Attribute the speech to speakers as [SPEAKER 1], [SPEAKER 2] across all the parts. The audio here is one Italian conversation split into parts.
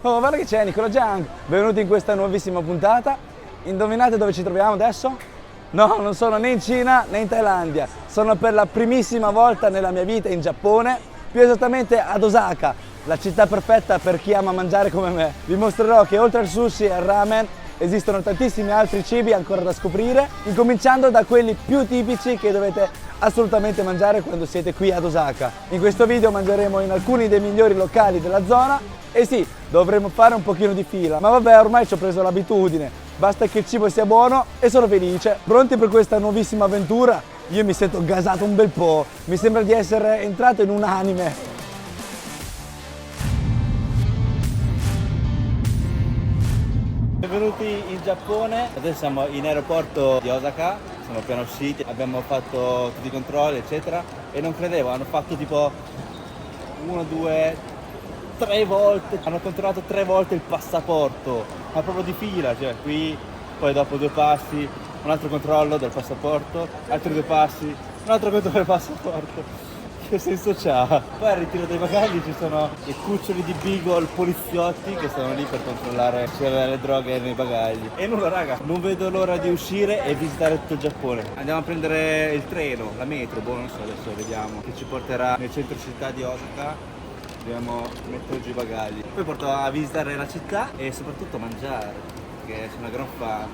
[SPEAKER 1] Oh, guarda che c'è Nicola Junk. Benvenuti in questa nuovissima puntata. Indovinate dove ci troviamo adesso? No, non sono né in Cina né in Thailandia. Sono per la primissima volta nella mia vita in Giappone, più esattamente ad Osaka, la città perfetta per chi ama mangiare come me. Vi mostrerò che oltre al sushi e al ramen esistono tantissimi altri cibi ancora da scoprire, incominciando da quelli più tipici che dovete assolutamente mangiare quando siete qui ad Osaka. In questo video mangeremo in alcuni dei migliori locali della zona e sì, dovremo fare un pochino di fila, ma vabbè, ormai ci ho preso l'abitudine, basta che il cibo sia buono e sono felice. Pronti per questa nuovissima avventura? Io mi sento gasato un bel po', mi sembra di essere entrato in un anime. Benvenuti in Giappone, adesso siamo in aeroporto di Osaka, siamo appena usciti, abbiamo fatto tutti i controlli eccetera e non credevo, hanno fatto tipo 1, 2, 3 volte, hanno controllato 3 volte il passaporto, ma proprio di fila, cioè qui, poi dopo 2 passi, un altro controllo del passaporto, altri 2 passi, un altro controllo del passaporto. Che senso c'ha? Poi al ritiro dei bagagli ci sono i cuccioli di beagle poliziotti che stanno lì per controllare se c'è le droghe nei bagagli. E nulla raga, non vedo l'ora di uscire e visitare tutto il Giappone. Andiamo a prendere il treno, la metro, boh non so, adesso vediamo, che ci porterà nel centro città di Osaka. Dobbiamo mettere giù i bagagli. Poi porto a visitare la città e soprattutto a mangiare, perché sono una gran fan.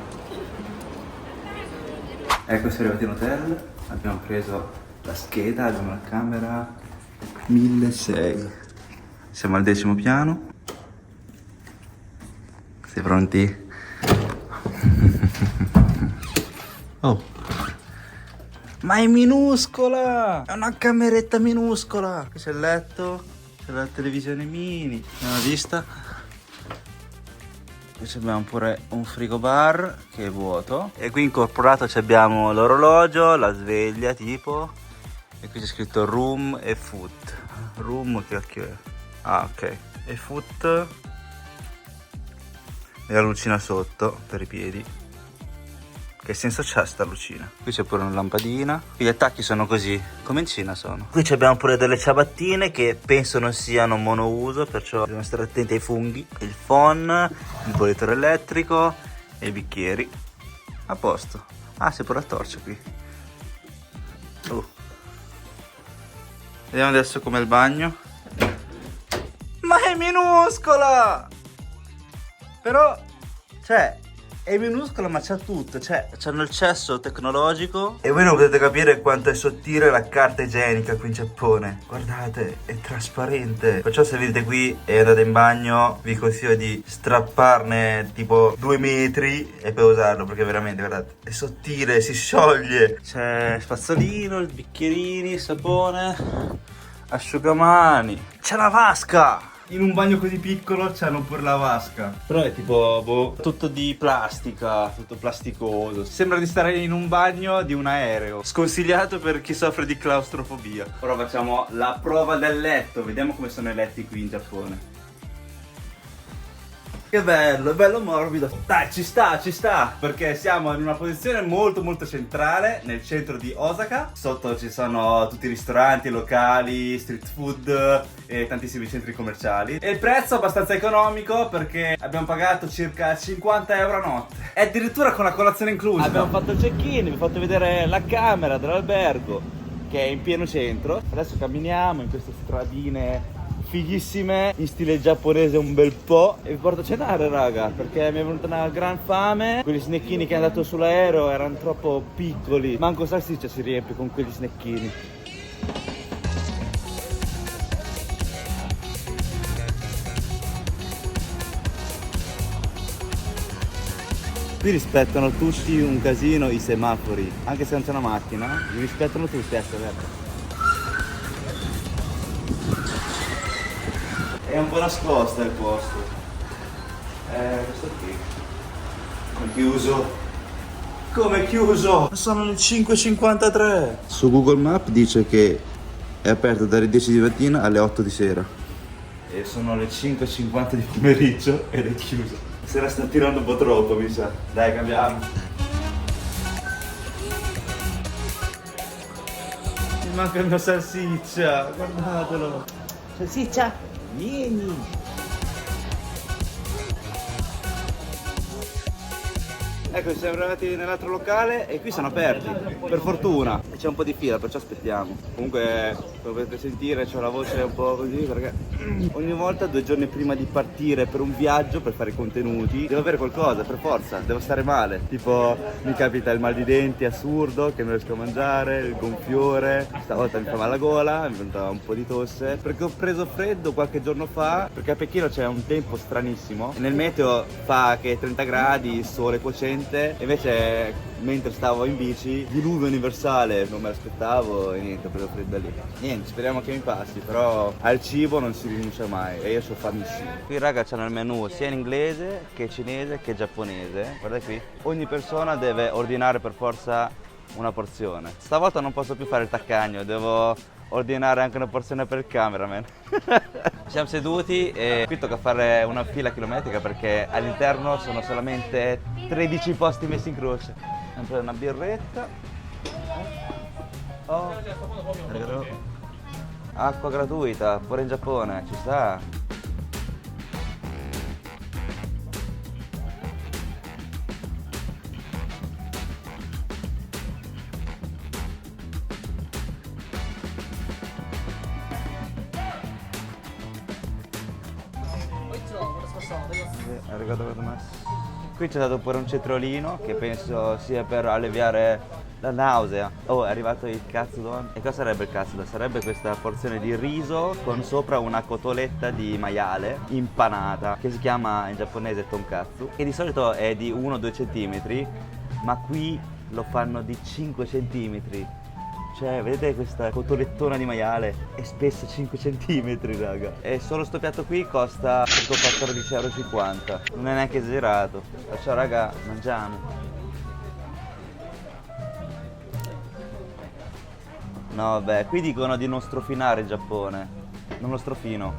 [SPEAKER 1] Ecco, siamo arrivati in hotel, abbiamo preso la scheda, abbiamo la camera 1600. Siamo al 10° piano. Siete pronti? Oh, ma è minuscola! È una cameretta minuscola! Qui c'è il letto, c'è la televisione mini, abbiamo vista. Qui abbiamo pure un frigobar che è vuoto. E qui incorporato abbiamo l'orologio, la sveglia tipo. E qui c'è scritto room e foot. Room che cacchio è? Ah ok. E foot. E la lucina sotto per i piedi. Che senso c'ha sta lucina? Qui c'è pure una lampadina. Qui gli attacchi sono così, come in Cina sono. Qui abbiamo pure delle ciabattine che penso non siano monouso, perciò dobbiamo stare attenti ai funghi. Il phon, il bollitore elettrico e i bicchieri. A posto. Ah, c'è pure la torcia qui. Vediamo adesso com'è il bagno. Ma è minuscola! Però, cioè, è minuscola ma c'ha tutto. Cioè, c'hanno il cesso tecnologico. E voi non potete capire quanto è sottile la carta igienica qui in Giappone. Guardate, è trasparente. Perciò se venite qui e andate in bagno, vi consiglio di strapparne tipo 2 metri e poi usarlo, perché veramente, guardate, è sottile, si scioglie. C'è spazzolino, bicchierini, sapone, asciugamani. C'è la vasca! In un bagno così piccolo c'hanno pure la vasca. Però è tipo, boh, tutto di plastica, tutto plasticoso. Sembra di stare in un bagno di un aereo. Sconsigliato per chi soffre di claustrofobia. Ora facciamo la prova del letto. Vediamo come sono i letti qui in Giappone. Che bello, è bello morbido. Dai, ci sta, perché siamo in una posizione molto molto centrale, nel centro di Osaka. Sotto ci sono tutti i ristoranti, locali, street food e tantissimi centri commerciali. E il prezzo è abbastanza economico perché abbiamo pagato circa 50 euro a notte. E addirittura con la colazione inclusa. Abbiamo fatto il check-in, vi ho fatto vedere la camera dell'albergo che è in pieno centro. Adesso camminiamo in queste stradine fighissime in stile giapponese un bel po' e vi porto a cenare raga, perché mi è venuta una gran fame. Quegli snecchini che hanno dato sull'aereo erano troppo piccoli, manco salsiccia si riempie con quegli snecchini. Qui rispettano tutti un casino i semafori, anche se non c'è una macchina, li rispettano tutti, vero? È un po' nascosta il posto. Questo qui. Come chiuso? Come chiuso? Sono le 5:53. Su Google Maps dice che è aperto dalle 10 di mattina alle 8 di sera. E sono le 5:50 di pomeriggio ed è chiuso. Se la sta tirando un po' troppo, mi sa. Dai, cambiamo. Mi manca una salsiccia, guardatelo. Salsiccia, vieni. Ecco, siamo arrivati nell'altro locale e qui sono aperti, per fortuna. E c'è un po' di fila, perciò aspettiamo. Comunque, come potete sentire, c'ho la voce un po' così perché ogni volta 2 giorni prima di partire per un viaggio, per fare i contenuti, devo avere qualcosa, per forza, devo stare male. Tipo, mi capita il mal di denti assurdo, che non riesco a mangiare, il gonfiore. Stavolta mi fa male la gola, mi è venuta un po' di tosse, perché ho preso freddo qualche giorno fa, perché a Pechino c'è un tempo stranissimo. Nel meteo fa che 30 gradi, sole cocente, e invece mentre stavo in bici, diluvio universale, non me l'aspettavo e niente, ho preso freddo lì. Niente, speriamo che mi passi, però al cibo non si rinuncia mai e io sono famissimo. Qui raga c'hanno il menù sia in inglese che cinese che giapponese, guarda qui. Ogni persona deve ordinare per forza una porzione. Stavolta non posso più fare il taccagno, devo ordinare anche una porzione per il cameraman. Siamo seduti e qui tocca fare una fila chilometrica perché all'interno sono solamente 13 posti messi in croce. Andiamo a prendere una birretta. Oh, acqua gratuita, pure in Giappone, ci sta. Qui c'è stato pure un cetriolino che penso sia per alleviare la nausea. Oh, è arrivato il katsudon. E cosa sarebbe il katsudon? Sarebbe questa porzione di riso con sopra una cotoletta di maiale impanata che si chiama in giapponese tonkatsu, e di solito è di 1-2 centimetri, ma qui lo fanno di 5 centimetri. Cioè, vedete questa cotolettona di maiale? È spessa 5 cm, raga. E solo sto piatto qui costa tipo 14,50 €. Non è neanche esagerato. Perciò, raga, mangiamo. No, vabbè, qui dicono di non strofinare in Giappone. Non lo strofino.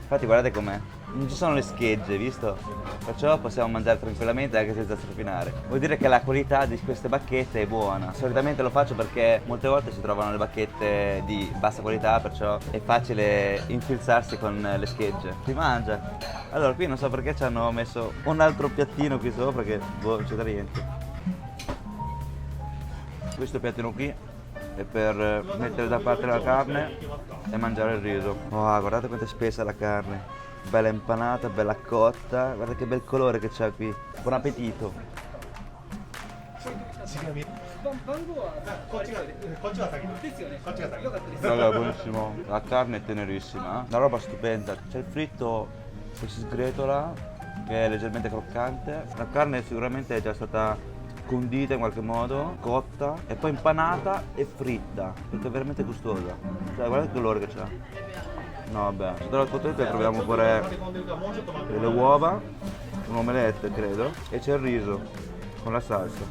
[SPEAKER 1] Infatti, guardate com'è. Non ci sono le schegge, visto? Perciò possiamo mangiare tranquillamente anche senza strofinare. Vuol dire che la qualità di queste bacchette è buona. Solitamente lo faccio perché molte volte si trovano le bacchette di bassa qualità, perciò è facile infilzarsi con le schegge. Si mangia. Allora, qui non so perché ci hanno messo un altro piattino qui sopra che boh, non c'è da niente. Questo piattino qui è per mettere da parte la carne e mangiare il riso. Oh, guardate quanto è spessa la carne. Bella impanata, bella cotta, guarda che bel colore che c'ha qui. Buon appetito. Raga, buonissimo. La carne è tenerissima, la roba stupenda. C'è il fritto che si sgretola, che è leggermente croccante. La carne sicuramente è già stata condita in qualche modo, cotta e poi impanata e fritta, perché è veramente gustosa. Cioè, guarda il colore che c'ha. No, vabbè, sotto la cotoletta troviamo pure le uova, un omelette credo, e c'è il riso con la salsa.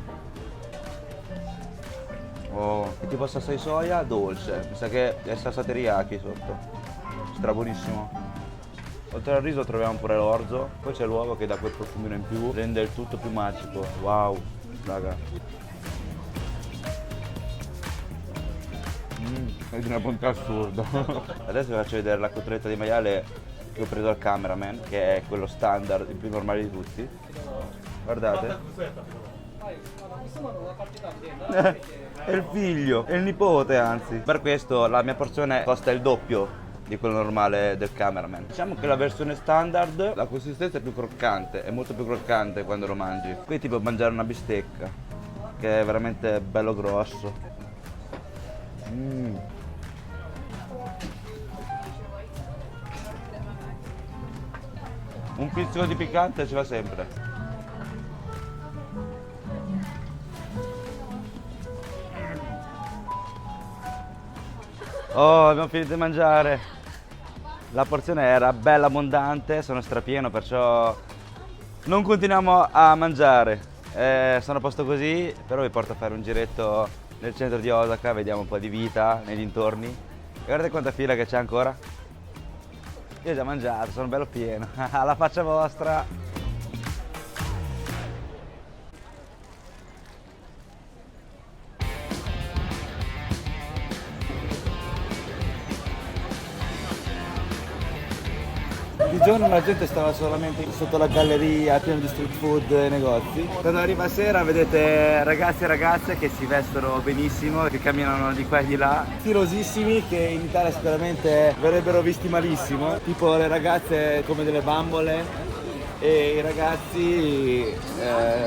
[SPEAKER 1] Oh, è tipo salsa di soia dolce, mi sa che è salsa teriyaki sotto. Stra buonissimo. Oltre al riso troviamo pure l'orzo, poi c'è l'uovo che dà quel profumino in più, rende il tutto più magico. Wow, raga. È di una bontà assurda. Adesso vi faccio vedere la cotoletta di maiale che ho preso al cameraman, che è quello standard, il più normale di tutti. Guardate. È il figlio, è il nipote anzi. Per questo la mia porzione costa il doppio di quello normale del cameraman. Diciamo che la versione standard, la consistenza è più croccante, è molto più croccante quando lo mangi. Qui tipo mangiare una bistecca, che è veramente bello grosso. Un pizzico di piccante ci va sempre. Oh, abbiamo finito di mangiare. La porzione era bella abbondante, sono strapieno, perciò non continuiamo a mangiare. Sono a posto così, però vi porto a fare un giretto nel centro di Osaka, vediamo un po' di vita nei dintorni. E guardate quanta fila che c'è ancora. Io ho già mangiato, sono bello pieno. Alla faccia vostra.
[SPEAKER 2] giorno la gente stava solamente sotto la galleria, pieno di street food e negozi. Quando arriva sera vedete ragazzi e ragazze che si vestono benissimo, che camminano di qua e di là, stilosissimi, che in Italia sicuramente verrebbero visti malissimo, tipo le ragazze come delle bambole e i ragazzi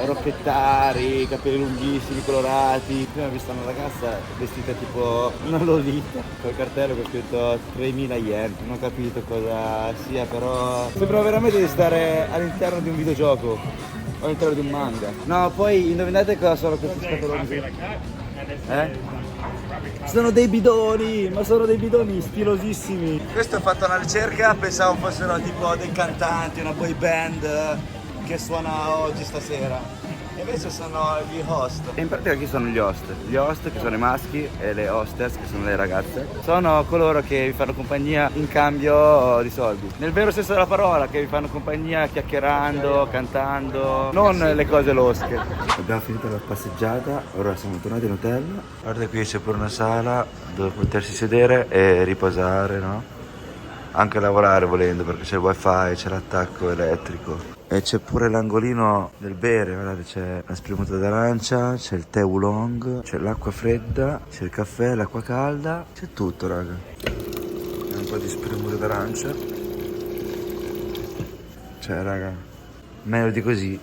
[SPEAKER 2] rocchettari, capelli lunghissimi, colorati. Prima ho visto una ragazza vestita tipo una lolita col cartello con scritto 3.000 yen, non ho capito cosa sia, però sembra veramente di stare all'interno di un videogioco o all'interno di un manga. No, poi indovinate cosa sono questi scatoloni qui? Sono dei bidoni, ma sono dei bidoni stilosissimi. Questo ho fatto una ricerca, pensavo fossero tipo dei cantanti, una boy band che suona oggi stasera. E invece sono gli host. E in pratica chi sono gli host? Gli host che sono i maschi e le hostess che sono le ragazze. Sono coloro che vi fanno compagnia in cambio di soldi. Nel vero senso della parola, che vi fanno compagnia chiacchierando, cantando, non le cose losche. Abbiamo finito la passeggiata, ora siamo tornati in hotel. Guarda qui c'è pure una sala dove potersi sedere e riposare, no? Anche lavorare volendo, perché c'è il wifi, c'è l'attacco elettrico. E c'è pure l'angolino del bere, guardate, c'è la spremuta d'arancia, c'è il tè oolong, c'è l'acqua fredda, c'è il caffè, l'acqua calda, c'è tutto, raga. E un po' di spremuta d'arancia. Cioè, raga, meglio di così.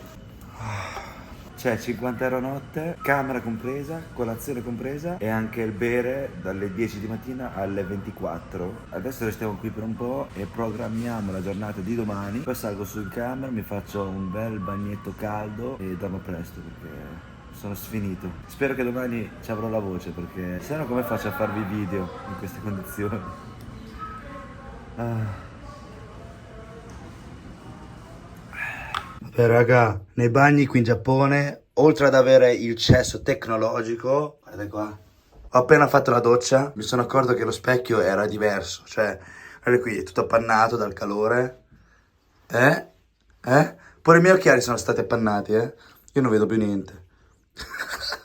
[SPEAKER 2] C'è 50 euro a notte, camera compresa, colazione compresa e anche il bere dalle 10 di mattina alle 24. Adesso restiamo qui per un po' e programmiamo la giornata di domani. Poi salgo su in camera, mi faccio un bel bagnetto caldo e dormo presto perché sono sfinito. Spero che domani ci avrò la voce perché se no come faccio a farvi video in queste condizioni? Beh raga, nei bagni qui in Giappone, oltre ad avere il cesso tecnologico, guardate qua, ho appena fatto la doccia, mi sono accorto che lo specchio era diverso, cioè, guardate qui, è tutto appannato dal calore, pure i miei occhiali sono stati appannati, io non vedo più niente.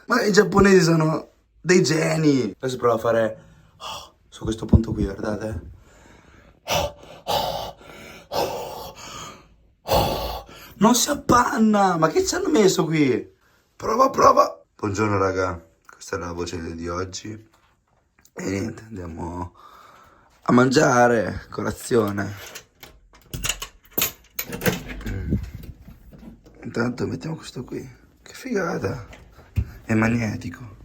[SPEAKER 2] Ma i giapponesi sono dei geni! Adesso provo a fare, su questo punto qui, guardate, non si appanna! Ma che ci hanno messo qui? Prova, prova! Buongiorno raga, questa è la voce di oggi. E niente, andiamo a mangiare, colazione. Intanto mettiamo questo qui. Che figata! È magnetico.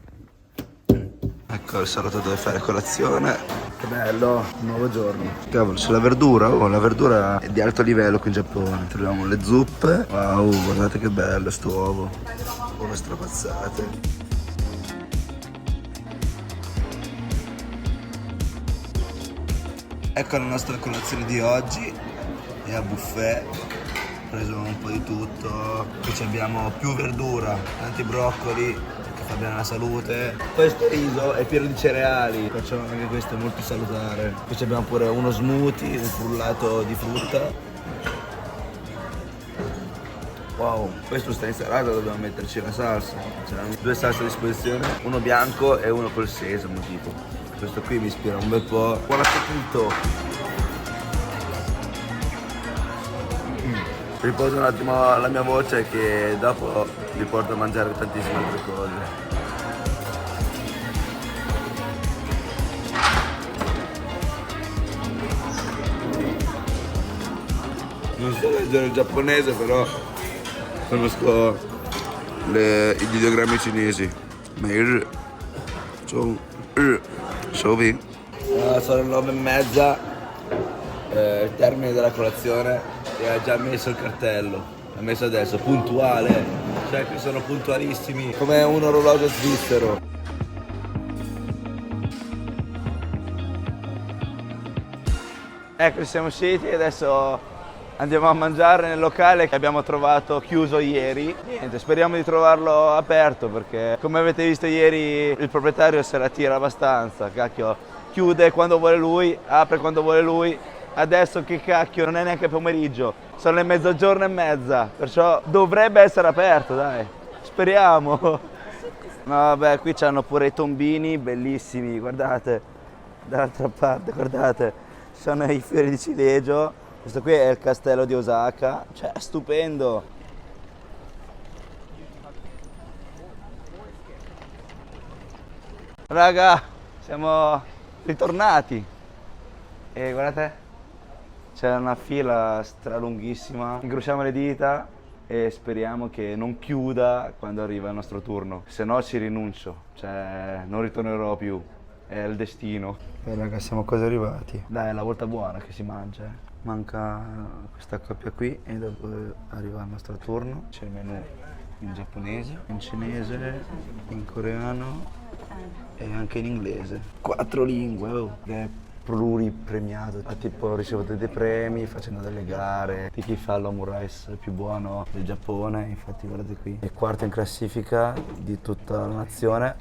[SPEAKER 2] Ecco il salotto dove fare colazione. Che bello, un nuovo giorno. Cavolo, c'è la verdura, la verdura è di alto livello qui in Giappone. Troviamo le zuppe. Wow, guardate che bello sto uovo. Uova strapazzate. Ecco la nostra colazione di oggi. È a buffet. Ho preso un po' di tutto. Qui abbiamo più verdura, tanti broccoli. Fa bene alla salute. Questo riso è pieno di cereali, perciò anche questo è molto salutare. Qui abbiamo pure uno smoothie, un frullato di frutta. Wow, questo sta insalata, dobbiamo metterci la salsa. C'erano due salse a disposizione, uno bianco e uno col sesamo tipo. Questo qui mi ispira un bel po'. Buon appetito! Riposo un attimo la mia voce che dopo vi porto a mangiare tantissime altre cose. Non so leggere il giapponese, però conosco gli ideogrammi cinesi. Meir, Shovi. Sono le 9:30, il termine della colazione. E ha già messo il cartello, ha messo adesso, puntuale, cioè qui sono puntualissimi, come un orologio svizzero. Ecco, siamo usciti e adesso andiamo a mangiare nel locale che abbiamo trovato chiuso ieri. Niente, speriamo di trovarlo aperto perché come avete visto ieri il proprietario se la tira abbastanza, cacchio, chiude quando vuole lui, apre quando vuole lui. Adesso che cacchio, non è neanche pomeriggio, sono le 12:30, perciò dovrebbe essere aperto, dai, speriamo. No, vabbè, qui c'hanno pure i tombini bellissimi, guardate, dall'altra parte, guardate, ci sono i fiori di ciliegio Questo qui è il castello di Osaka, cioè stupendo. Raga, siamo ritornati e guardate, c'è una fila stralunghissima, incrociamo le dita e speriamo che non chiuda quando arriva il nostro turno, se no ci rinuncio, cioè non ritornerò più, è il destino. E raga, siamo quasi arrivati. Dai, è la volta buona che si mangia, eh. Manca questa coppia qui e dopo arriva il nostro turno. C'è il menù in giapponese, in cinese, in coreano e anche in inglese. 4 lingue, oh. È pluripremiato, ha tipo ricevuto dei premi facendo delle gare di chi fa l'omurice più buono del Giappone, infatti guardate qui. È quarto in classifica di tutta la nazione.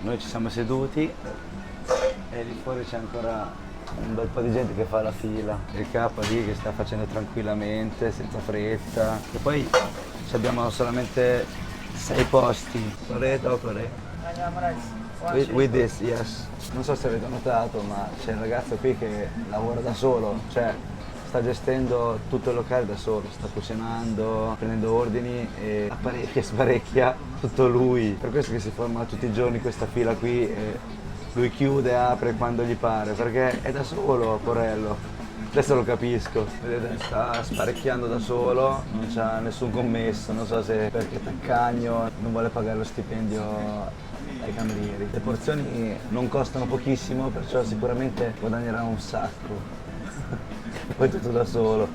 [SPEAKER 2] Noi ci siamo seduti e lì fuori c'è ancora un bel po' di gente che fa la fila. Il capo lì che sta facendo tranquillamente, senza fretta. E poi abbiamo solamente 6 posti. Corretto, corretto. With this, yes. Non so se avete notato, ma c'è il ragazzo qui che lavora da solo, cioè sta gestendo tutto il locale da solo, sta cucinando, prendendo ordini e apparecchia e sparecchia tutto lui. Per questo che si forma tutti i giorni questa fila qui e lui chiude e apre quando gli pare, perché è da solo, porello. Adesso lo capisco, vedete, sta sparecchiando da solo, non c'ha nessun commesso, non so se perché è taccagno, non vuole pagare lo stipendio ai camerieri. Le porzioni non costano pochissimo, perciò sicuramente guadagnerà un sacco. Poi tutto da solo.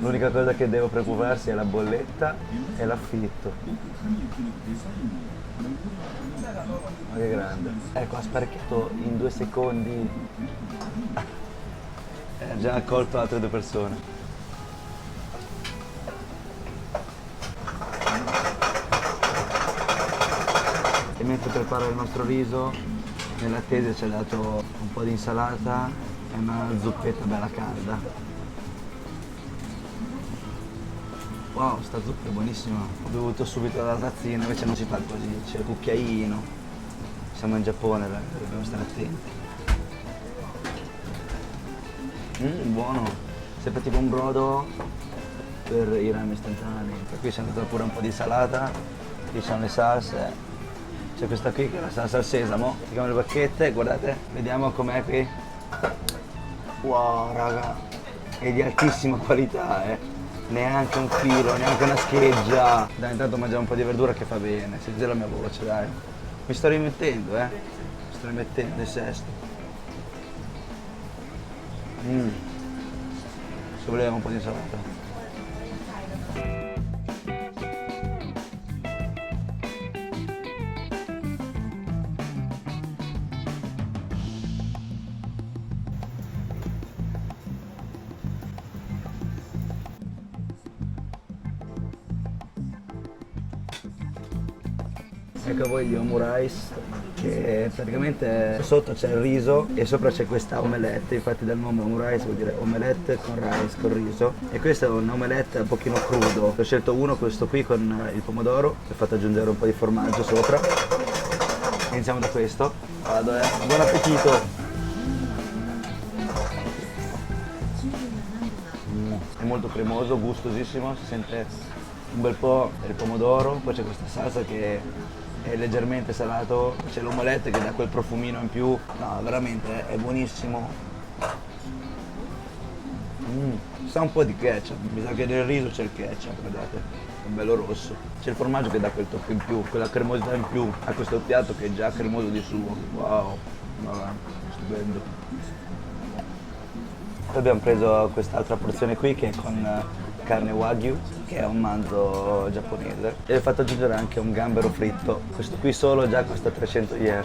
[SPEAKER 2] L'unica cosa che devo preoccuparsi è la bolletta e l'affitto. Ma che grande. Ecco, ha sparecchiato in 2 secondi. Ha già accolto altre 2 persone. E mentre prepara il nostro riso, nell'attesa ci ha dato un po' di insalata e una zuppetta bella calda. Wow, sta zuppa è buonissima. Ho bevuto subito la tazzina, invece non si fa così, c'è il cucchiaino. Siamo in Giappone, dobbiamo stare attenti. Buono. Sembra tipo un brodo per i ramen istantanei. Per qui c'è andato pure un po' di insalata, qui c'hanno le salse. C'è questa qui che è la salsa al sesamo, si chiamano le bacchette, guardate, vediamo com'è qui. Wow raga, è di altissima qualità, neanche un filo, neanche una scheggia. Dai, intanto mangiamo un po' di verdura che fa bene, sentite la mia voce, dai. Mi sto rimettendo, mi sto rimettendo il sesto. Se voleva un po' di insalata. Ecco a voi gli omurice, che praticamente sotto c'è il riso e sopra c'è questa omelette, infatti dal nome omurice vuol dire omelette con rice, con riso. E questo è un omelette un pochino crudo. Ho scelto uno, questo qui con il pomodoro, ho fatto aggiungere un po' di formaggio sopra. Iniziamo da questo. Vado, buon appetito! È molto cremoso, gustosissimo, si sente un bel po' il pomodoro, poi c'è questa salsa che è leggermente salato, c'è l'omelette che dà quel profumino in più, no veramente è buonissimo. Sa un po' di ketchup, mi sa che nel riso c'è il ketchup, guardate, è bello rosso. C'è il formaggio che dà quel tocco in più, quella cremosità in più a questo piatto che è già cremoso di suo. Wow, ma stupendo. Poi abbiamo preso quest'altra porzione qui che è con carne wagyu, che è un manzo giapponese, e ho fatto aggiungere anche un gambero fritto. Questo qui solo già costa 300 yen.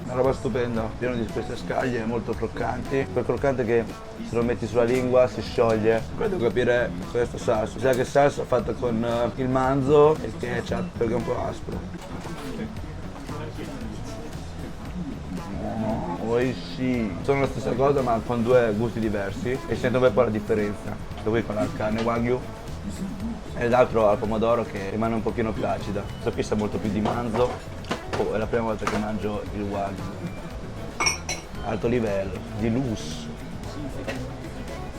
[SPEAKER 2] Una roba stupenda, pieno di queste scaglie molto croccanti, quel croccante che se lo metti sulla lingua si scioglie. Poi devo capire questa salsa, sa che salsa fatta con il manzo e il ketchup perché è un po' aspro. Oishi. Sono la stessa cosa ma con 2 gusti diversi e sento un po' la differenza. Questo qui con la carne wagyu E l'altro al pomodoro che rimane un pochino più acida. Questo qui sa molto più di manzo. Oh, è la prima volta che mangio il wagyu. Alto livello, di lusso.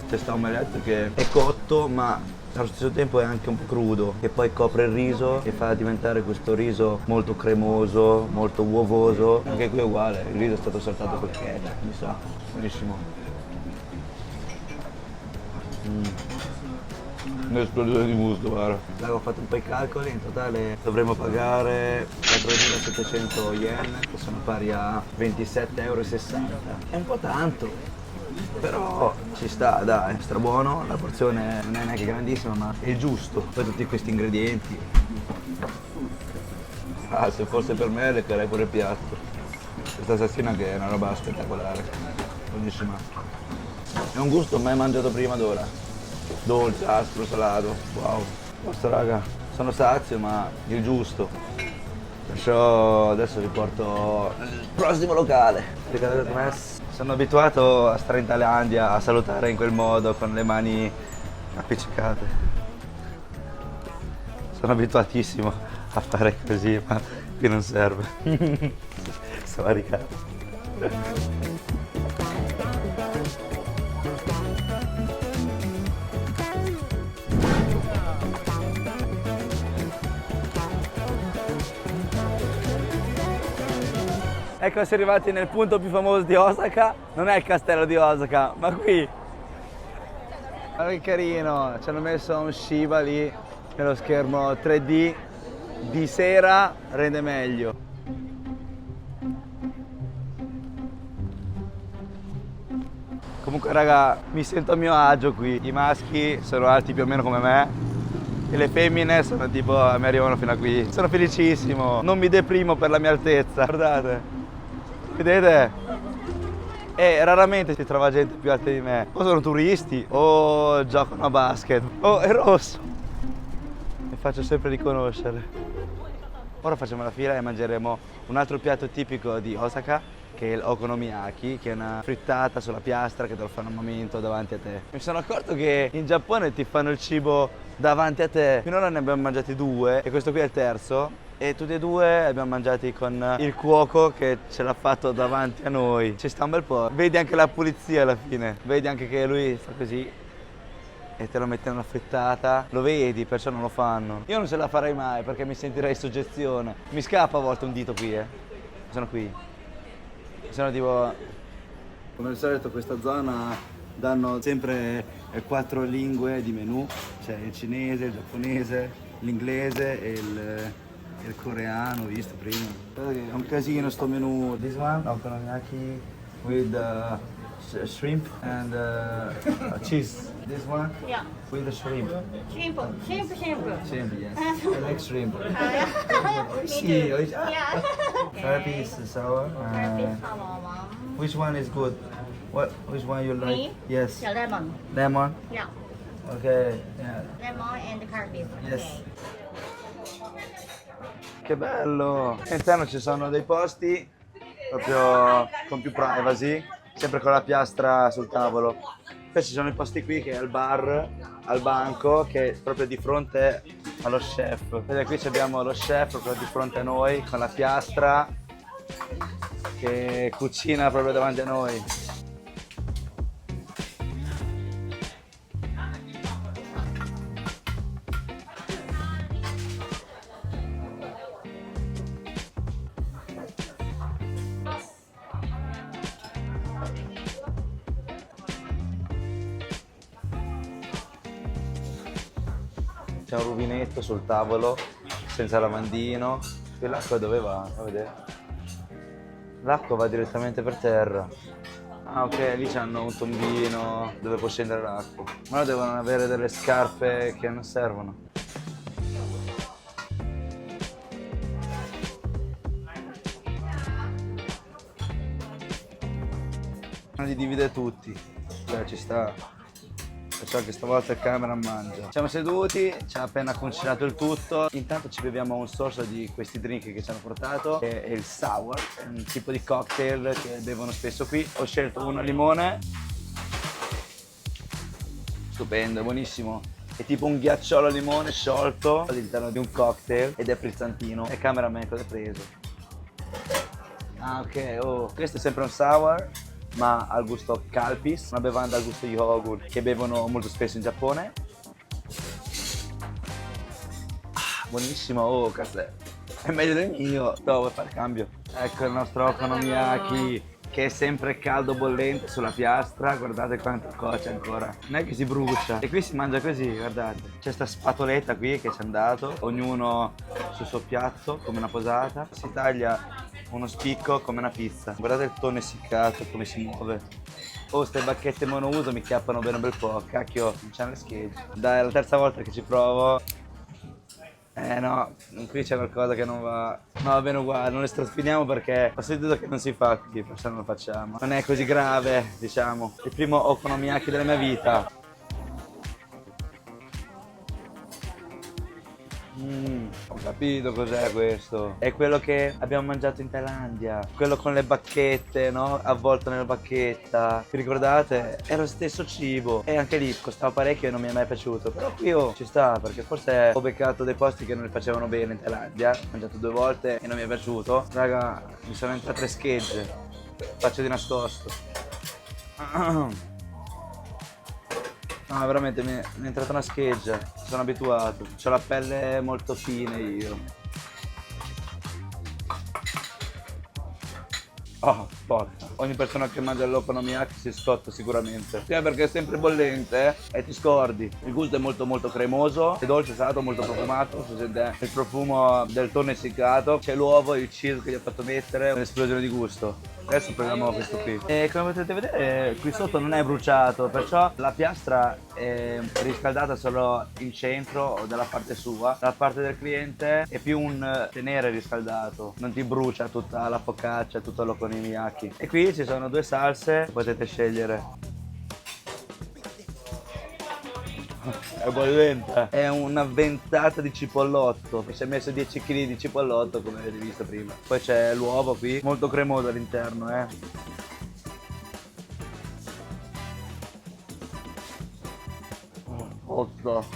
[SPEAKER 2] C'è sta omelette che è cotto ma allo stesso tempo è anche un po' crudo, che poi copre il riso e fa diventare questo riso molto cremoso, molto uovoso. Anche qui è uguale, il riso è stato saltato col ketchup, mi sa. Buonissimo. Un'esplosione di gusto, guarda. Ho fatto un po' i calcoli, in totale dovremmo pagare 4.700 yen, che sono pari a 27,60 €. È un po' tanto, però ci sta, dai, è strabuono, la porzione non è neanche grandissima, ma è giusto. Poi tutti questi ingredienti. Ah, se fosse per me leccherei pure il piatto. Questa salsina che è una roba spettacolare, buonissima. È un gusto mai mangiato prima d'ora. Dolce, aspro, salato, wow. Basta raga, sono sazio ma il giusto. Perciò adesso vi porto al prossimo locale. Sono abituato a stare in Thailandia a salutare in quel modo con le mani appiccicate. Sono abituatissimo a fare così, ma qui non serve. Stavo a ricarico. Ecco, si è arrivati nel punto più famoso di Osaka. Non è il castello di Osaka, ma qui. Guarda che carino, ci hanno messo un Shiba lì nello schermo 3D. Di sera rende meglio. Comunque raga, mi sento a mio agio qui. I maschi sono alti più o meno come me e le femmine sono tipo, mi arrivano fino a qui. Sono felicissimo, non mi deprimo per la mia altezza. Guardate. Vedete? E raramente si trova gente più alta di me. O sono turisti o giocano a basket. Oh, è rosso. Mi faccio sempre riconoscere. Ora facciamo la fila e mangeremo un altro piatto tipico di Osaka, che è l'okonomiyaki, che è una frittata sulla piastra che te lo fanno a momento davanti a te. Mi sono accorto che in Giappone ti fanno il cibo davanti a te. Finora ne abbiamo mangiati 2 e questo qui è il terzo. E tutti e 2 abbiamo mangiati con il cuoco che ce l'ha fatto davanti a noi. Ci sta un bel po'. Vedi anche la pulizia alla fine. Vedi anche che lui fa così e te lo mette nella frittata. Lo vedi, perciò non lo fanno. Io non ce la farei mai perché mi sentirei soggezione. Mi scappa a volte un dito qui, Sono qui. Sono tipo... Come al solito questa zona danno sempre 4 lingue di menù. C'è il cinese, il giapponese, l'inglese e il coreano, visto prima. È un casino sto menù. This one, okonomiyaki with shrimp and cheese. This one?
[SPEAKER 3] Yeah.
[SPEAKER 2] With the shrimp.
[SPEAKER 3] Shrimp.
[SPEAKER 2] Shrimp, yes. I like shrimp.
[SPEAKER 3] Me
[SPEAKER 2] Sì,
[SPEAKER 3] too.
[SPEAKER 2] oh,
[SPEAKER 3] Yeah.
[SPEAKER 2] Therapy is sour.
[SPEAKER 3] Therapy sour one.
[SPEAKER 2] Which one is good? Which one you like?
[SPEAKER 3] Me?
[SPEAKER 2] Yes.
[SPEAKER 3] The lemon.
[SPEAKER 2] Lemon?
[SPEAKER 3] Yeah.
[SPEAKER 2] Okay, yeah.
[SPEAKER 3] Lemon and the carpet.
[SPEAKER 2] Yes. Che bello! All'interno ci sono dei posti proprio con più privacy, sempre con la piastra sul tavolo. Poi ci sono i posti qui che è al bar, al banco, che è proprio di fronte allo chef. Vedete, qui abbiamo lo chef proprio di fronte a noi con la piastra che cucina proprio davanti a noi. C'è un rubinetto sul tavolo, senza lavandino. E l'acqua dove va? A vedere. L'acqua va direttamente per terra. Ah ok, lì c'hanno un tombino dove può scendere l'acqua. Ma loro devono avere delle scarpe che non servono. Li divide tutti, cioè ci sta. Perciò che stavolta il camera mangia. Siamo seduti, ci ha appena concinato il tutto. Intanto ci beviamo un sorso di questi drink che ci hanno portato, che è il sour, è un tipo di cocktail che bevono spesso qui. Ho scelto uno al limone. Stupendo, buonissimo. È tipo un ghiacciolo al limone sciolto all'interno di un cocktail ed è frizzantino. E cameraman, cosa hai preso? Ah, ok, oh. Questo è sempre un sour, ma al gusto Calpis, una bevanda al gusto yogurt che bevono molto spesso in Giappone. Ah, buonissimo, oh, caffè. È meglio del mio. No, vuoi fare cambio? Ecco il nostro okonomiyaki che è sempre caldo bollente sulla piastra. Guardate quanto cuoce ancora. Non è che si brucia. E qui si mangia così, guardate. C'è sta spatoletta qui che ci è andato, ognuno sul suo piatto come una posata. Si taglia uno spicco come una pizza. Guardate il tonno essiccato come si muove. Oh, ste bacchette monouso mi chiappano bene un bel po'. Cacchio, non c'è una scheggia. Dai, è la terza volta che ci provo. No, qui c'è qualcosa che non va. No, va bene uguale, non le strasfiniamo perché ho sentito che non si fa qui, perciò non lo facciamo. Non è così grave, diciamo. Il primo okonomiyaki della mia vita. Ho capito cos'è questo. È quello che abbiamo mangiato in Thailandia. Quello con le bacchette, no? Avvolto nella bacchetta. Vi ricordate? È lo stesso cibo. E anche lì costava parecchio e non mi è mai piaciuto. Però qui ci sta, perché forse ho beccato dei posti che non li facevano bene in Thailandia. Ho mangiato 2 volte e non mi è piaciuto. Raga, mi sono entrate schegge. Faccio di nascosto. No, veramente mi è entrata una scheggia, sono abituato, ho la pelle molto fine io. Oh, porca. Ogni persona che mangia l'okonomiyaki si scotta sicuramente. Sì, perché è sempre bollente e ti scordi. Il gusto è molto molto cremoso, è dolce, salato, molto profumato. Si sente il profumo del tonno essiccato. C'è l'uovo e il cheese che gli ho fatto mettere, un'esplosione di gusto. Adesso prendiamo questo qui. E come potete vedere qui sotto non è bruciato, perciò la piastra è riscaldata solo in centro o dalla parte sua. Dalla parte del cliente è più un tenere riscaldato, non ti brucia tutta la focaccia, tutto l'okonomiyaki. E qui ci sono 2 salse, potete scegliere. È bollente. È una ventata di cipollotto. Mi si è messo 10 kg di cipollotto come avete visto prima. Poi c'è l'uovo qui, molto cremoso all'interno,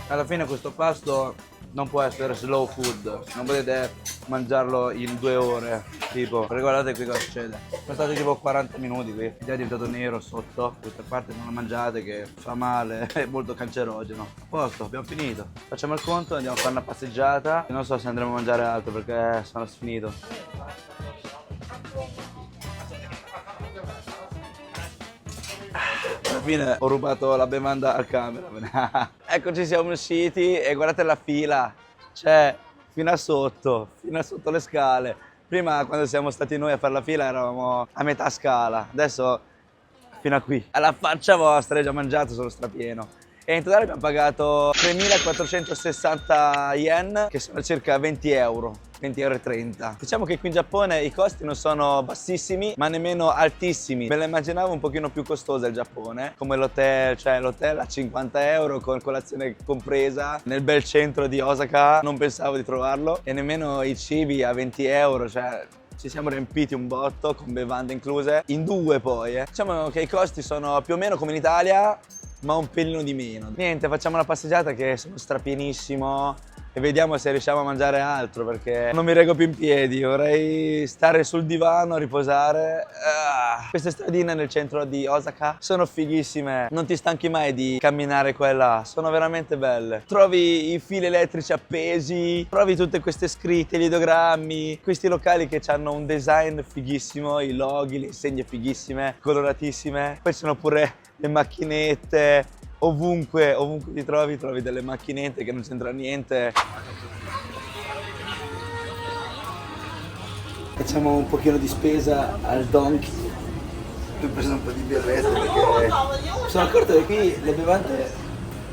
[SPEAKER 2] Alla fine questo pasto non può essere slow food, non potete mangiarlo in 2 ore, tipo, perché guardate qui cosa succede. Sono stati tipo 40 minuti qui, già è diventato nero sotto, questa parte non la mangiate che fa male, è molto cancerogeno. A posto, abbiamo finito. Facciamo il conto, andiamo a fare una passeggiata, non so se andremo a mangiare altro perché sono sfinito. Alla fine ho rubato la bevanda al cameraman. Eccoci, siamo usciti e guardate la fila, c'è fino a sotto le scale. Prima quando siamo stati noi a fare la fila eravamo a metà scala, adesso fino a qui. Alla faccia vostra, hai già mangiato, sono strapieno. E in totale abbiamo pagato 3.460 yen, che sono circa 20 euro. 20,30 €. Diciamo che qui in Giappone i costi non sono bassissimi, ma nemmeno altissimi. Me la immaginavo un pochino più costosa il Giappone, come l'hotel, cioè l'hotel a 50 euro con colazione compresa, nel bel centro di Osaka, non pensavo di trovarlo, e nemmeno i cibi a 20 euro, cioè ci siamo riempiti un botto con bevande incluse, in 2 poi. Diciamo che i costi sono più o meno come in Italia, ma un pelino di meno. Niente, facciamo una passeggiata che sono strapienissimo e vediamo se riusciamo a mangiare altro perché non mi reggo più in piedi, vorrei stare sul divano, riposare. Queste stradine nel centro di Osaka sono fighissime, non ti stanchi mai di camminare qua e là, sono veramente belle. Trovi i fili elettrici appesi, trovi tutte queste scritte, gli ideogrammi, questi locali che hanno un design fighissimo, i loghi, le insegne fighissime, coloratissime. Poi ci sono pure le macchinette. Ovunque ti trovi delle macchinette che non c'entra niente. Facciamo un pochino di spesa al Donkey. Ho preso un po' di birrette perché mi sono accorto che qui le bevande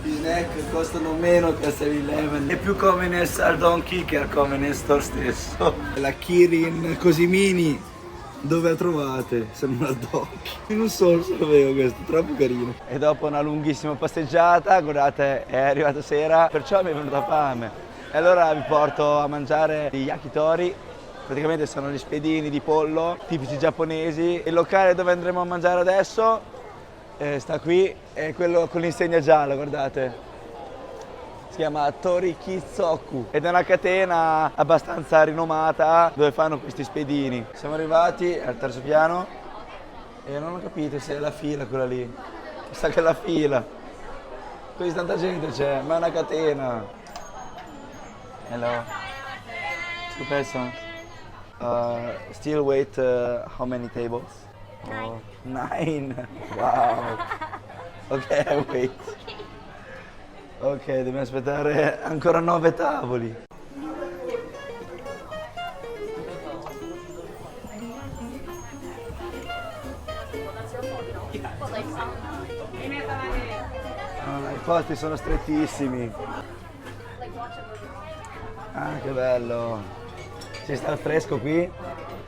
[SPEAKER 2] di snack costano meno che al 7-Eleven. È più convenience al Donkey che al convenience store stesso. La Kirin così mini. Dove la trovate? Sembra una Donkey. Non so se lo vedo questo, troppo carino. E dopo una lunghissima passeggiata, guardate, è arrivata sera, perciò mi è venuta fame. E allora vi porto a mangiare gli yakitori. Praticamente sono gli spiedini di pollo tipici giapponesi. Il locale dove andremo a mangiare adesso sta qui, è quello con l'insegna gialla, guardate. Si chiama Torikitsoku ed è una catena abbastanza rinomata dove fanno questi spiedini. Siamo arrivati al terzo piano e non ho capito se è la fila quella lì. Mi sa che è la fila. Così tanta gente c'è, ma è una catena. Hello. Two persons. Still wait how many tables? 9. Wow. Ok, wait. Ok, dobbiamo aspettare ancora 9 tavoli. I posti sono strettissimi. Ah, che bello. Ci sta al fresco qui.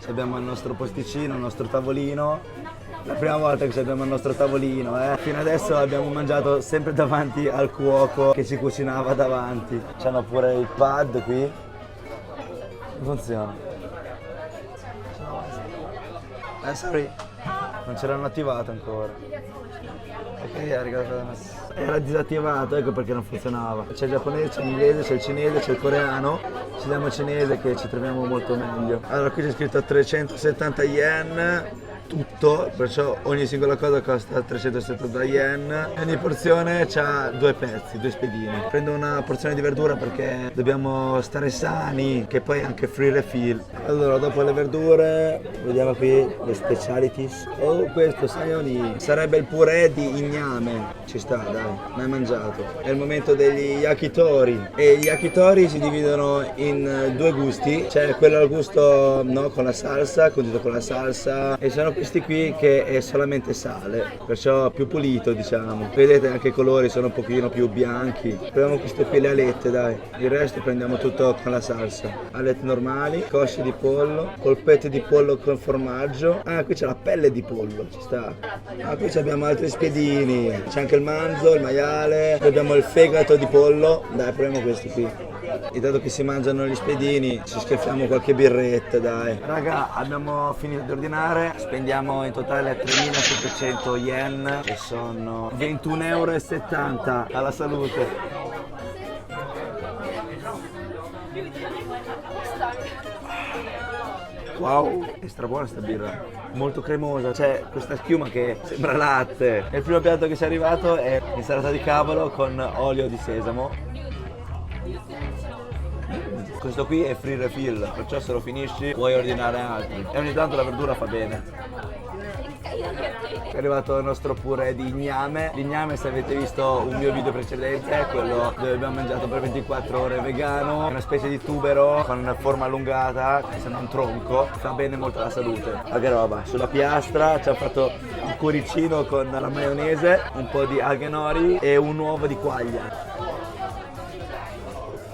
[SPEAKER 2] Abbiamo il nostro posticino, il nostro tavolino. La prima volta che abbiamo il nostro tavolino, Fino adesso abbiamo mangiato sempre davanti al cuoco che ci cucinava davanti. C'hanno pure il pad qui. Funziona. Sorry. Non ce l'hanno attivato ancora. Ok, era disattivato, ecco perché non funzionava. C'è il giapponese, c'è l'inglese, c'è il cinese, c'è il coreano. Scegliamo il cinese che ci troviamo molto meglio. Allora qui c'è scritto 370 yen tutto, perciò ogni singola cosa costa 370 yen. Ogni porzione ha 2 pezzi, 2 spiedini. Prendo una porzione di verdura perché dobbiamo stare sani, che poi è anche free refill. Allora dopo le verdure vediamo qui le specialities. Oh, questo sayoni sarebbe il purè di igname. Ci sta, dai, mai mangiato. È il momento degli yakitori e gli yakitori si dividono in 2 gusti. C'è quello al gusto con la salsa, condito con la salsa, e sono questi qui che è solamente sale, perciò più pulito, diciamo. Vedete anche i colori sono un pochino più bianchi. Prendiamo queste qui, le alette, dai. Il resto prendiamo tutto con la salsa. Alette normali, cosce di pollo, polpette di pollo con formaggio. Ah, qui c'è la pelle di pollo, ci sta. Ah, qui abbiamo altri spiedini. C'è anche il manzo, il maiale. Poi abbiamo il fegato di pollo. Dai, proviamo questi qui. Intanto che si mangiano gli spiedini, ci schiaffiamo qualche birretta, dai. Raga, abbiamo finito di ordinare. Spendiamo in totale 3.700 yen, che sono 21,70 € alla salute. Wow, è strabuona sta birra, molto cremosa, c'è questa schiuma che sembra latte. E il primo piatto che ci è arrivato è insalata di cavolo con olio di sesamo. Questo qui è free refill, perciò se lo finisci puoi ordinare altri. E ogni tanto la verdura fa bene. È arrivato il nostro purè di igname. L'igname, se avete visto un mio video precedente, è quello dove abbiamo mangiato per 24 ore vegano. È una specie di tubero con una forma allungata, che sembra un tronco. Fa bene molto alla salute. Ma che roba, sulla piastra ci ha fatto il cuoricino con la maionese, un po' di alghe nori e un uovo di quaglia.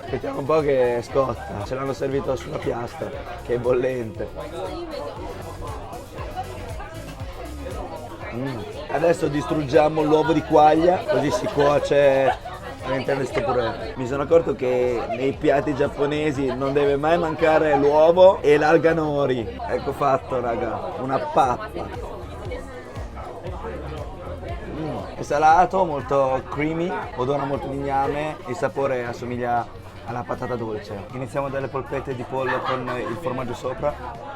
[SPEAKER 2] Aspettiamo un po' che scotta. Ce l'hanno servito sulla piastra, che è bollente. Adesso distruggiamo l'uovo di quaglia, così si cuoce all'interno di sto purè. Mi sono accorto che nei piatti giapponesi non deve mai mancare l'uovo e l'alga nori. Ecco fatto, raga, una pappa. È salato, molto creamy, odora molto di igname, il sapore assomiglia alla patata dolce. Iniziamo dalle polpette di pollo con il formaggio sopra.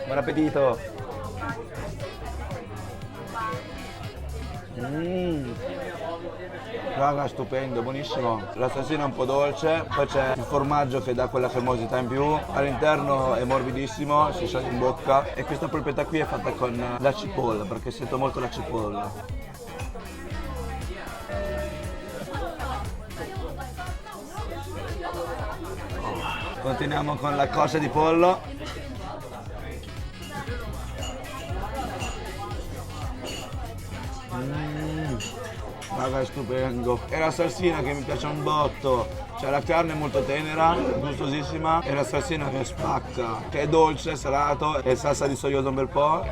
[SPEAKER 2] Buon appetito! Raga, stupendo, buonissimo. La salsina è un po' dolce, poi c'è il formaggio che dà quella cremosità in più. All'interno è morbidissimo, si scioglie in bocca. E questa polpetta qui è fatta con la cipolla, perché sento molto la cipolla. Continuiamo con la coscia di pollo. Raga, è stupendo. E la salsina che mi piace un botto. Cioè la carne è molto tenera, gustosissima. E la salsina che spacca. Che è dolce, salato e salsa di soia un bel po'.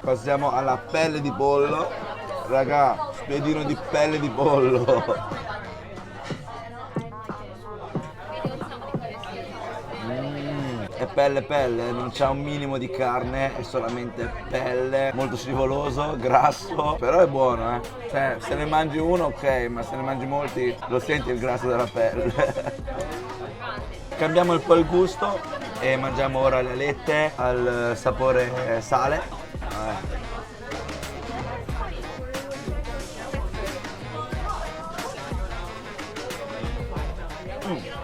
[SPEAKER 2] Passiamo alla pelle di pollo. Raga, spiedino di pelle di pollo. pelle, non c'ha un minimo di carne, è solamente pelle, molto scivoloso, grasso, però è buono, Cioè, se ne mangi uno ok, ma se ne mangi molti lo senti il grasso della pelle. Cambiamo un po' il gusto e mangiamo ora le alette al sapore sale.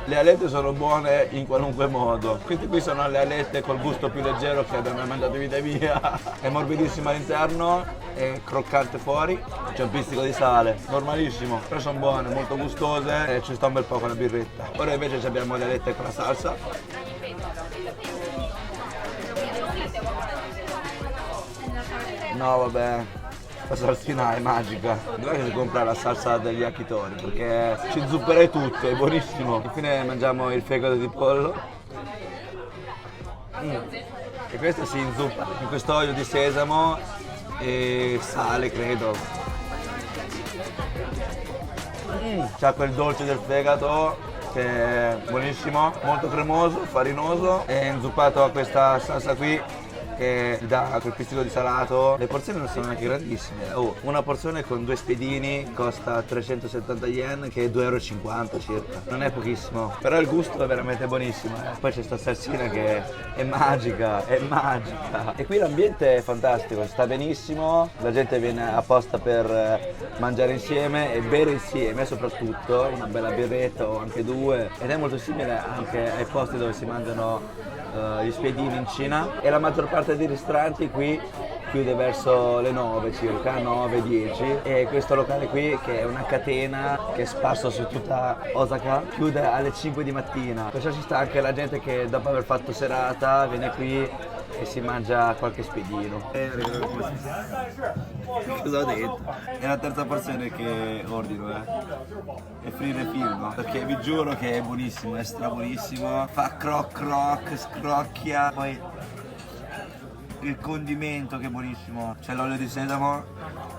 [SPEAKER 2] Le alette sono buone in qualunque modo. Queste qui sono le alette col gusto più leggero che abbia mai mangiato in vita mia. È morbidissimo all'interno, è croccante fuori, c'è un pizzico di sale, normalissimo, però sono buone, molto gustose e ci sta un bel po' con la birretta. Ora invece abbiamo le alette con la salsa. No vabbè, la salsina è magica. Dov'è che si compra la salsa degli yakitori? Perché ci zupperei tutto, è buonissimo. Infine mangiamo il fegato di pollo. E questo si inzuppa in questo olio di sesamo e sale, credo. C'ha quel dolce del fegato che è buonissimo, molto cremoso, farinoso e inzuppato a questa salsa qui che dà quel pizzico di salato. Le porzioni non sono neanche grandissime. Una porzione con 2 spiedini costa 370 yen, che è 2,50 euro circa. Non è pochissimo, però il gusto è veramente buonissimo. Poi c'è sta salsina che è magica, è magica. E qui l'ambiente è fantastico, sta benissimo, la gente viene apposta per mangiare insieme e bere insieme, soprattutto una bella birretta o anche 2, ed è molto simile anche ai posti dove si mangiano gli spiedini in Cina, e la maggior parte dei ristoranti qui chiude verso le 9 circa, 9-10, e questo locale qui, che è una catena che è sparso su tutta Osaka, chiude alle 5 di mattina, perciò ci sta anche la gente che dopo aver fatto serata viene qui e si mangia qualche spiedino. Cosa ho detto? È la terza porzione che ordino, è frire film, perché vi giuro che è buonissimo, è stra buonissimo, fa croc croc, scrocchia, poi il condimento che è buonissimo, c'è l'olio di sesamo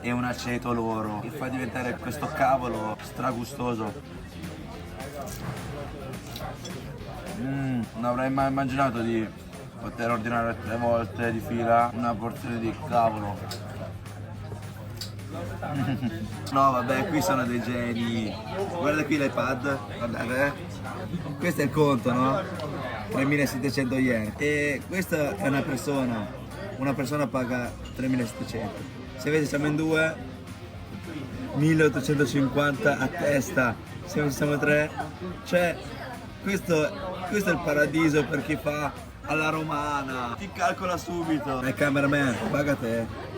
[SPEAKER 2] e un aceto loro che fa diventare questo cavolo stragustoso. Non avrei mai immaginato di poter ordinare 3 volte di fila una porzione di cavolo. No vabbè, qui sono dei geni. Guarda qui l'iPad, guardate, questo è il conto, no? 3.700 yen, e questa è una persona paga 3.700. Se vedete siamo in 2, 1.850 a testa, se siamo 3, cioè questo è il paradiso per chi fa alla romana, ti calcola subito. Cameraman, paga te.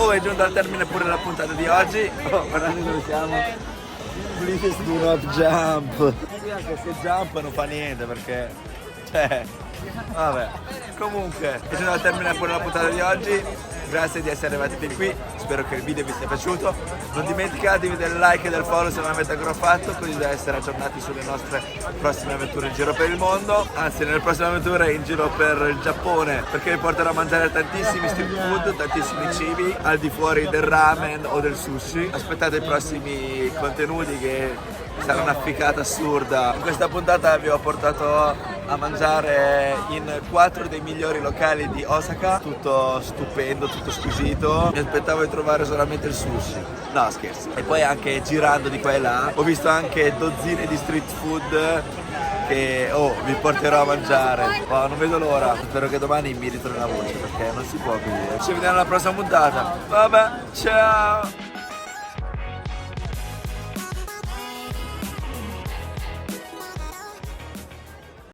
[SPEAKER 2] È giunta al termine pure la puntata di oggi. Guardate dove siamo. Please do not jump. Sì, anche se jump non fa niente perché, cioè, vabbè. Comunque è giunta al termine pure la puntata di oggi. Grazie di essere arrivati fin qui, spero che il video vi sia piaciuto. Non dimenticatevi del like e del follow se non l'avete ancora fatto, così da essere aggiornati sulle nostre prossime avventure in giro per il mondo. Anzi, nelle prossime avventure in giro per il Giappone, perché vi porterò a mangiare tantissimi street food, tantissimi cibi al di fuori del ramen o del sushi. Aspettate i prossimi contenuti che sarà una ficata assurda. In questa puntata vi ho portato a mangiare in 4 dei migliori locali di Osaka, tutto stupendo, tutto squisito. Mi aspettavo di trovare solamente il sushi, no scherzo. E poi anche girando di qua e là ho visto anche dozzine di street food che vi porterò a mangiare. Non vedo l'ora, spero che domani mi ritorni la voce perché non si può così. Ci vediamo alla prossima puntata, vabbè, ciao.